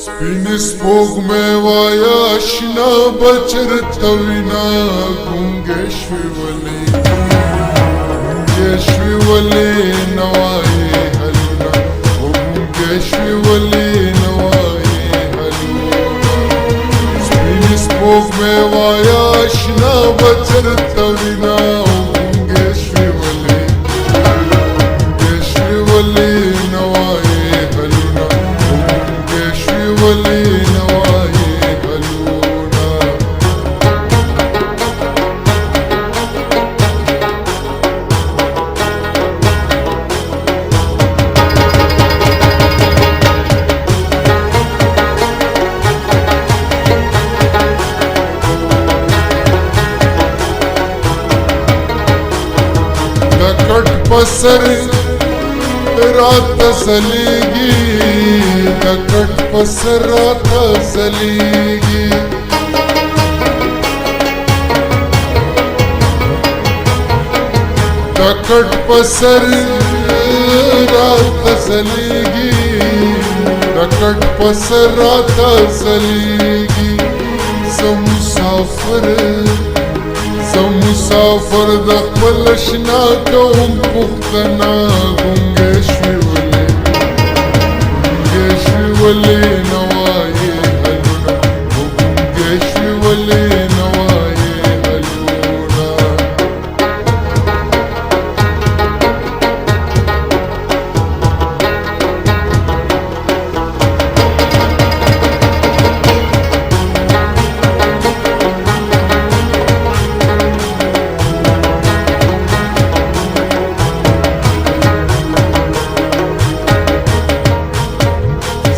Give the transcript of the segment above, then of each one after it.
سپین سپوږمۍ وایه اشنا به چېرته وینا ګونګې شوې ولې ګونګې شوې ولې نه وایې هلونه ګونګې شوې ولې نه وایې هلونه سپین سپوږمۍ وایه اشنا به چېرته وینا ګونګې شوې ولې ګونګې شوې ولې نه وایې هلونه ګونګې شوې ولې نه وایې هلونه د کټ په سر راته ځلېږي د کټ په سر راته ځلېږي د کټ په سر راته ځلېږي د کټ په سر راته ځلېږي زه مسافر د خپل اشنا کوم پوښتنه ګونګې شوې ولې ګونګې شوې ولې نه وایې هلونه ګونګې شوې ولې نه وایې هلونه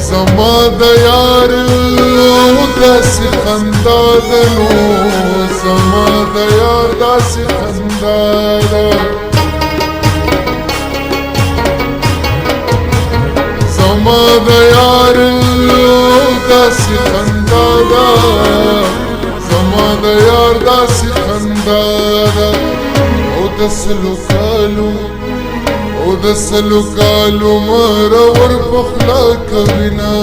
زما د یار داسې خندا ده نو زما د یار داسې خندا ده زما د یار داسې خندا ده زما د یار داسې خندا ده او د سلو کالو مرور په خوله کوینه